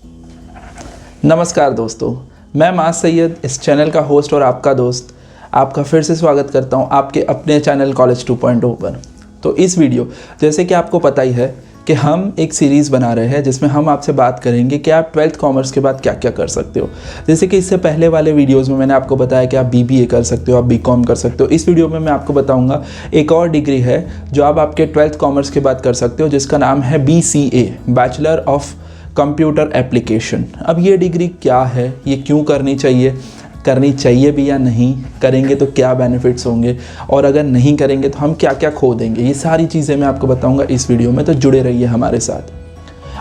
नमस्कार दोस्तों, मैं मास सैयद, इस चैनल का होस्ट और आपका दोस्त आपका फिर से स्वागत करता हूं आपके अपने चैनल कॉलेज 2.0 पर। तो इस वीडियो, जैसे कि आपको पता ही है कि हम एक सीरीज़ बना रहे हैं जिसमें हम आपसे बात करेंगे कि आप 12th कॉमर्स के बाद क्या क्या कर सकते हो। जैसे कि इससे पहले वाले वीडियोस में मैंने आपको बताया कि आप BBA कर सकते हो, आप BCom कर सकते हो। इस वीडियो में मैं आपको बताऊंगा एक और डिग्री है जो आप आपके 12th कॉमर्स के बाद कर सकते हो, जिसका नाम है BCA, bachelor of computer application. अब ये डिग्री क्या है, ये क्यों करनी चाहिए भी या नहीं, करेंगे तो क्या बेनिफिट्स होंगे, और अगर नहीं करेंगे तो हम क्या क्या खो देंगे, ये सारी चीज़ें मैं आपको बताऊंगा इस वीडियो में। तो जुड़े रहिए हमारे साथ।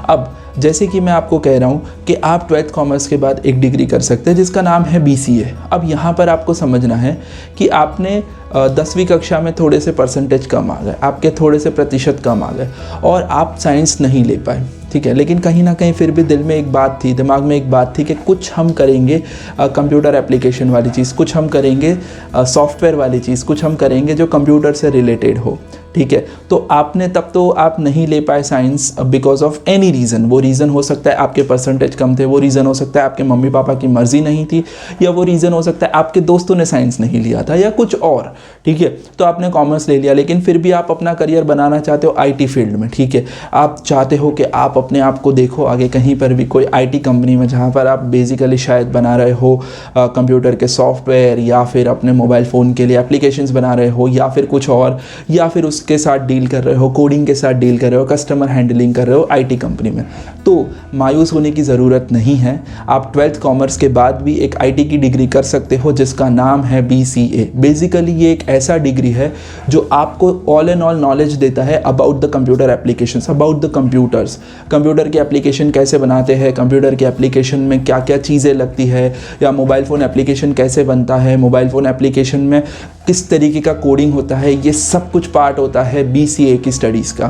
अब जैसे कि मैं आपको कह रहा हूँ कि आप 12th कॉमर्स के बाद एक डिग्री कर सकते हैं जिसका नाम है BCA। अब यहाँ पर आपको समझना है कि आपने 10वीं कक्षा में थोड़े से परसेंटेज कम आ गए, आपके थोड़े से प्रतिशत कम आ गए और आप साइंस नहीं ले पाए, ठीक है। लेकिन कहीं ना कहीं फिर भी दिल में एक बात थी, दिमाग में एक बात थी कि कुछ हम करेंगे कंप्यूटर एप्लीकेशन वाली चीज़, कुछ हम करेंगे सॉफ्टवेयर वाली चीज़, कुछ हम करेंगे जो कंप्यूटर से रिलेटेड हो, ठीक है। तो आपने तब तो आप नहीं ले पाए science because of any reason. वो रीज़न हो सकता है आपके परसेंटेज कम थे, वो रीज़न हो सकता है आपके मम्मी पापा की मर्ज़ी नहीं थी, या वो रीज़न हो सकता है आपके दोस्तों ने साइंस नहीं लिया था, या कुछ और, ठीक है। तो आपने कॉमर्स ले लिया, लेकिन फिर भी आप अपना करियर बनाना चाहते हो IT फील्ड में, ठीक है। आप चाहते हो कि आप अपने आप को देखो आगे कहीं पर भी कोई IT कंपनी में, जहाँ पर आप बेसिकली शायद बना रहे हो कंप्यूटर के सॉफ्टवेयर, या फिर अपने मोबाइल फ़ोन के लिए एप्लीकेशंस बना रहे हो, या फिर कुछ और, या फिर के साथ डील कर रहे हो, कोडिंग के साथ डील कर रहे हो, कस्टमर हैंडलिंग कर रहे हो IT कंपनी में। तो मायूस होने की ज़रूरत नहीं है। आप 12th कॉमर्स के बाद भी एक IT की डिग्री कर सकते हो जिसका नाम है BCA। बेसिकली ये एक ऐसा डिग्री है जो आपको ऑल एंड ऑल नॉलेज देता है about the computer applications, about the computers. Computer के एप्लीकेशन कैसे बनाते हैं, कंप्यूटर के एप्लीकेशन में क्या क्या चीज़ें लगती है, या मोबाइल फ़ोन एप्लीकेशन कैसे बनता है, मोबाइल फ़ोन एप्लीकेशन में किस तरीके का कोडिंग होता है, ये सब कुछ पार्ट होता है BCA की स्टडीज़ का।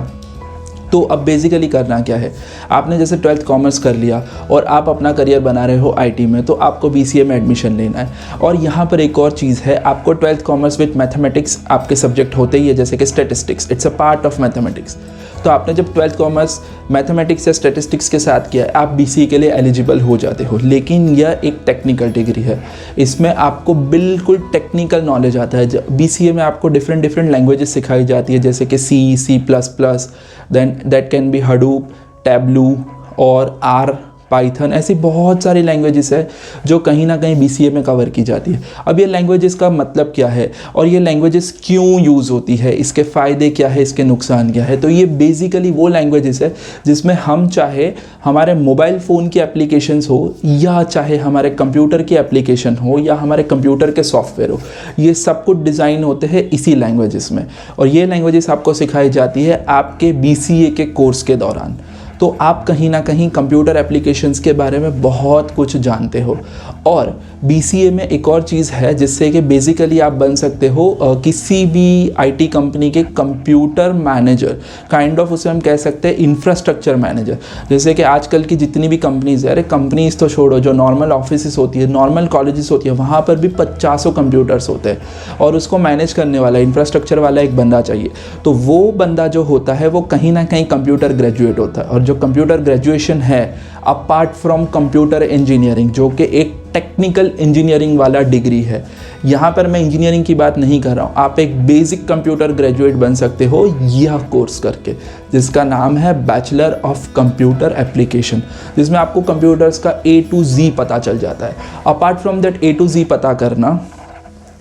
तो अब बेसिकली करना क्या है, आपने जैसे 12th कॉमर्स कर लिया और आप अपना करियर बना रहे हो IT में, तो आपको BCA में एडमिशन लेना है। और यहाँ पर एक और चीज़ है, आपको 12th कॉमर्स विद मैथमेटिक्स आपके सब्जेक्ट होते ही है, जैसे कि statistics, it's a part of mathematics. तो आपने जब 12th कॉमर्स मैथमेटिक्स या स्टैटिस्टिक्स के साथ किया है, आप BCA के लिए एलिजिबल हो जाते हो। लेकिन यह एक टेक्निकल डिग्री है, इसमें आपको बिल्कुल टेक्निकल नॉलेज आता है। BCA में आपको डिफरेंट लैंग्वेजेस सिखाई जाती है, जैसे कि C++, then that can be Hadoop, Tableau और R, पाइथन, ऐसी बहुत सारी लैंग्वेजेस है जो कहीं ना कहीं BCA में कवर की जाती है। अब ये लैंग्वेजेस का मतलब क्या है और ये लैंग्वेजेस क्यों यूज़ होती है, इसके फ़ायदे क्या है, इसके नुकसान क्या है। तो ये बेसिकली वो लैंग्वेजेस है जिसमें हम चाहे हमारे मोबाइल फ़ोन की एप्लीकेशंस हो, या चाहे हमारे कंप्यूटर की एप्लीकेशन हो, या हमारे कंप्यूटर के सॉफ्टवेयर हो, ये सब कुछ डिज़ाइन होते हैं इसी लैंग्वेजेस में। और ये लैंग्वेजेस आपको सिखाई जाती है आपके BCA के कोर्स के दौरान। तो आप कहीं ना कहीं कंप्यूटर एप्लीकेशंस के बारे में बहुत कुछ जानते हो। और BCA में एक और चीज़ है जिससे कि बेसिकली आप बन सकते हो किसी भी IT कंपनी के कंप्यूटर मैनेजर, काइंड ऑफ उसे हम कह सकते हैं इंफ्रास्ट्रक्चर मैनेजर। जैसे कि आजकल की जितनी भी कंपनीज़ है, अरे कंपनीज़ तो छोड़ो, जो नॉर्मल ऑफिस होती है, नॉर्मल कॉलेजेस होती है, वहाँ पर भी 50 कंप्यूटर्स होते हैं और उसको मैनेज करने वाला, इंफ्रास्ट्रक्चर वाला एक बंदा चाहिए। तो वो बंदा जो होता है वो कहीं ना कहीं कंप्यूटर ग्रेजुएट होता है। और जो कंप्यूटर ग्रेजुएशन है अपार्ट फ्रॉम कंप्यूटर इंजीनियरिंग, जो कि एक टेक्निकल इंजीनियरिंग वाला डिग्री है, यहाँ पर मैं इंजीनियरिंग की बात नहीं कर रहा हूँ, आप एक बेसिक कंप्यूटर ग्रेजुएट बन सकते हो यह कोर्स करके, जिसका नाम है बैचलर ऑफ कंप्यूटर एप्लीकेशन, जिसमें आपको कंप्यूटर्स का A to Z पता चल जाता है। Apart from that A to Z पता करना,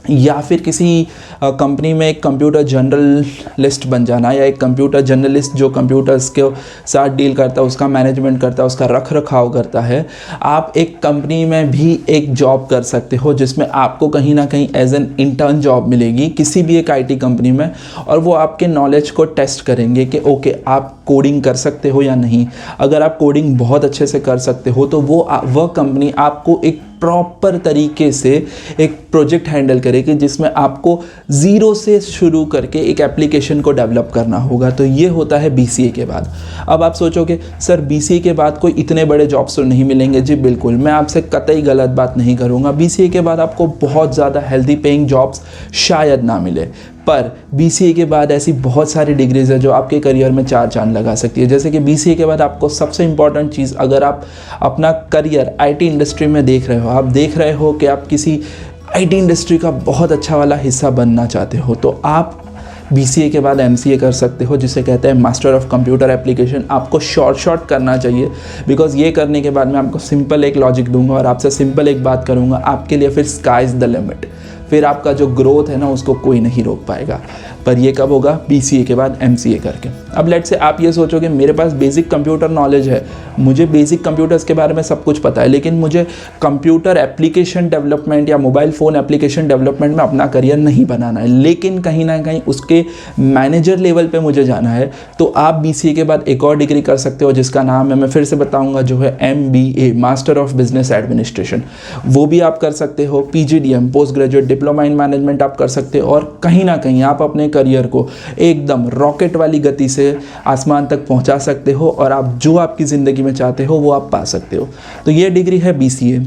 या फिर किसी कंपनी में एक कंप्यूटर जर्नलिस्ट बन जाना, या एक कंप्यूटर जर्नलिस्ट जो कंप्यूटर्स के साथ डील करता है, उसका मैनेजमेंट करता है, उसका रख रखाव करता है। आप एक कंपनी में भी एक जॉब कर सकते हो जिसमें आपको कहीं ना कहीं एज एन इंटर्न जॉब मिलेगी किसी भी एक IT कंपनी में, और वो आपके नॉलेज को टेस्ट करेंगे कि ओके आप कोडिंग कर सकते हो या नहीं। अगर आप कोडिंग बहुत अच्छे से कर सकते हो तो वह कंपनी आपको एक प्रॉपर तरीके से एक प्रोजेक्ट हैंडल करेगी जिसमें आपको ज़ीरो से शुरू करके एक एप्लीकेशन को डेवलप करना होगा। तो ये होता है BCA के बाद। अब आप सोचोगे सर BCA के बाद कोई इतने बड़े जॉब्स तो नहीं मिलेंगे। जी बिल्कुल, मैं आपसे कतई गलत बात नहीं करूँगा। BCA के बाद आपको बहुत ज़्यादा हेल्दी पेइंग जॉब्स शायद ना मिले। पर BCA के बाद ऐसी बहुत सारी डिग्रीज़ है जो आपके करियर में चार चांद लगा सकती है। जैसे कि BCA के बाद आपको सबसे इम्पॉर्टेंट चीज़, अगर आप अपना करियर IT इंडस्ट्री में देख रहे हो, आप देख रहे हो कि आप किसी IT इंडस्ट्री का बहुत अच्छा वाला हिस्सा बनना चाहते हो, तो आप BCA के बाद MCA कर सकते हो, जिसे कहते हैं मास्टर ऑफ कंप्यूटर एप्लीकेशन। आपको शॉर्ट करना चाहिए, बिकॉज ये करने के बाद मैं आपको सिंपल एक लॉजिक दूंगा और आपसे सिंपल एक बात करूंगा, आपके लिए फिर स्काई इज़ द लिमिट। फिर आपका जो ग्रोथ है ना, उसको कोई नहीं रोक पाएगा। पर ये कब होगा? BCA के बाद MCA करके। अब लेट्स से आप ये सोचोगे मेरे पास बेसिक कंप्यूटर नॉलेज है, मुझे बेसिक कंप्यूटर्स के बारे में सब कुछ पता है, लेकिन मुझे कंप्यूटर एप्लीकेशन डेवलपमेंट या मोबाइल फ़ोन एप्लीकेशन डेवलपमेंट में अपना करियर नहीं बनाना है, लेकिन कहीं ना कहीं उसके मैनेजर लेवल पे मुझे जाना है, तो आप BCA के बाद एक और डिग्री कर सकते हो जिसका नाम है, मैं फिर से बताऊँगा, जो है MBA, master of business administration. वो भी आप कर सकते हो। PGDM, post graduate diploma in management आप कर सकते हो, और कहीं ना कहीं आप अपने करियर को एकदम रॉकेट वाली गति से आसमान तक पहुंचा सकते हो, और आप जो आपकी ज़िंदगी में चाहते हो वो आप पा सकते हो। तो ये डिग्री है BCA।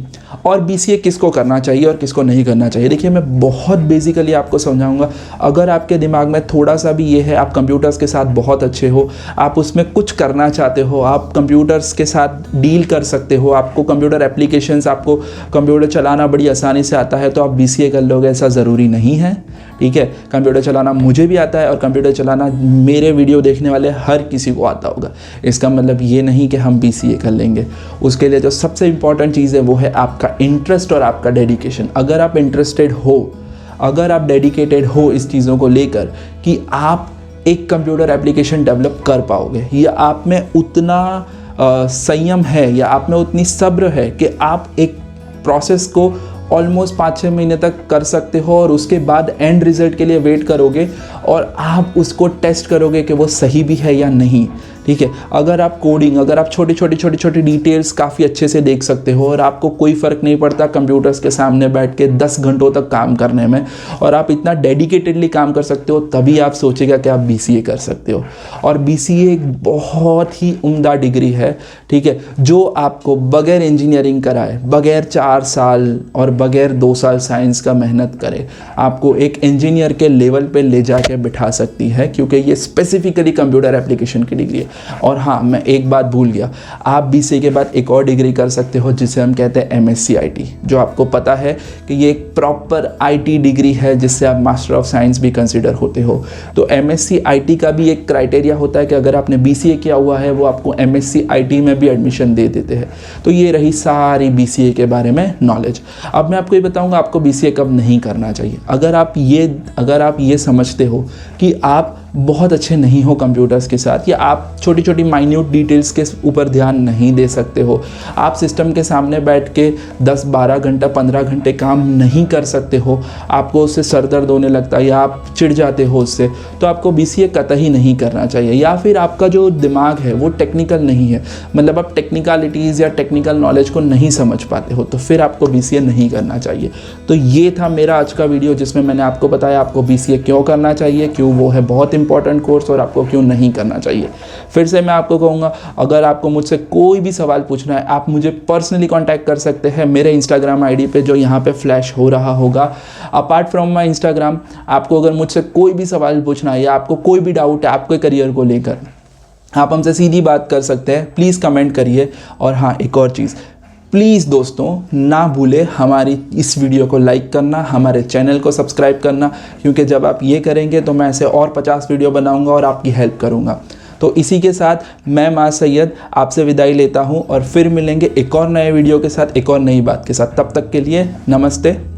और BCA किसको करना चाहिए और किसको नहीं करना चाहिए, देखिए मैं बहुत बेसिकली आपको समझाऊंगा। अगर आपके दिमाग में थोड़ा सा भी ये है, आप कंप्यूटर्स के साथ बहुत अच्छे हो, आप उसमें कुछ करना चाहते हो, आप कंप्यूटर्स के साथ डील कर सकते हो, आपको कंप्यूटर एप्लीकेशंस, आपको कंप्यूटर चलाना बड़ी आसानी से आता है, तो आप BCA कर लोगे, ऐसा ज़रूरी नहीं है। ठीक है, कंप्यूटर चलाना मुझे भी आता है, और कंप्यूटर चलाना मेरे वीडियो देखने वाले हर किसी को आता होगा। इसका मतलब ये नहीं कि हम BCA कर लेंगे। उसके लिए जो सबसे इम्पॉर्टेंट चीज़ है वो है आपका इंटरेस्ट और आपका डेडिकेशन। अगर आप इंटरेस्टेड हो, अगर आप डेडिकेटेड हो इस चीज़ों को लेकर कि आप एक कंप्यूटर एप्लीकेशन डेवलप कर पाओगे, या आप में उतना संयम है, या आप में उतनी सब्र है कि आप एक प्रोसेस को ऑलमोस्ट 5-6 महीने तक कर सकते हो, और उसके बाद एंड रिजल्ट के लिए वेट करोगे और आप उसको टेस्ट करोगे कि वो सही भी है या नहीं। ठीक है, अगर आप कोडिंग, अगर आप छोटी डिटेल्स काफ़ी अच्छे से देख सकते हो, और आपको कोई फ़र्क नहीं पड़ता कंप्यूटर्स के सामने बैठ के 10 घंटों तक काम करने में, और आप इतना डेडिकेटेडली काम कर सकते हो, तभी आप सोचेगा कि आप BCA कर सकते हो। और BCA एक बहुत ही उम्दा डिग्री है, ठीक है, जो आपको बगैर इंजीनियरिंग कराए, बगैर 4 साल और बगैर 2 साल साइंस का मेहनत करे, आपको एक इंजीनियर के लेवल पे ले जाके बिठा सकती है, क्योंकि ये स्पेसिफिकली कंप्यूटर एप्लीकेशन की डिग्री है। और हाँ, मैं एक बात भूल गया, आप BCA के बाद एक और डिग्री कर सकते हो जिसे हम कहते हैं MSc IT, जो आपको पता है कि ये एक प्रॉपर IT डिग्री है जिससे आप मास्टर ऑफ साइंस भी कंसिडर होते हो। तो MSc IT का भी एक क्राइटेरिया होता है कि अगर आपने BCA किया हुआ है, वो आपको MSc IT में भी एडमिशन दे देते हैं। तो ये रही सारी BCA के बारे में नॉलेज। अब मैं आपको ये बताऊँगा आपको BCA कब नहीं करना चाहिए। अगर आप ये समझते हो कि आप बहुत अच्छे नहीं हो कंप्यूटर्स के साथ, या आप छोटी माइन्यूट डिटेल्स के ऊपर ध्यान नहीं दे सकते हो, आप सिस्टम के सामने बैठ के 10-12 घंटा 15 घंटे काम नहीं कर सकते हो, आपको उससे सर दर्द होने लगता है या आप चिढ़ जाते हो उससे, तो आपको BCA कतई नहीं करना चाहिए। या फिर आपका जो दिमाग है वो टेक्निकल नहीं है, मतलब आप टेक्निकलिटीज़ या टेक्निकल नॉलेज को नहीं समझ पाते हो, तो फिर आपको BCA नहीं करना चाहिए। तो ये था मेरा आज का वीडियो, जिसमें मैंने आपको बताया आपको BCA क्यों करना चाहिए, क्यों वो है बहुत इंपॉर्टेंट कोर्स, और आपको क्यों नहीं करना चाहिए। फिर से मैं आपको कहूँगा, अगर आपको मुझसे कोई भी सवाल पूछना है, आप मुझे पर्सनली कांटेक्ट कर सकते हैं मेरे इंस्टाग्राम ID पे, जो यहाँ पे फ्लैश हो रहा होगा। अपार्ट फ्रॉम माई इंस्टाग्राम, आपको अगर मुझसे कोई भी सवाल पूछना है, या आपको कोई भी डाउट है आपके करियर को लेकर, आप हमसे सीधी बात कर सकते हैं। प्लीज़ कमेंट करिए। और हाँ, एक और चीज़, प्लीज़ दोस्तों ना भूले हमारी इस वीडियो को लाइक करना, हमारे चैनल को सब्सक्राइब करना, क्योंकि जब आप ये करेंगे तो मैं ऐसे और 50 वीडियो बनाऊंगा और आपकी हेल्प करूंगा। तो इसी के साथ मैं मां सैयद आपसे विदाई लेता हूं, और फिर मिलेंगे एक और नए वीडियो के साथ, एक और नई बात के साथ। तब तक के लिए नमस्ते।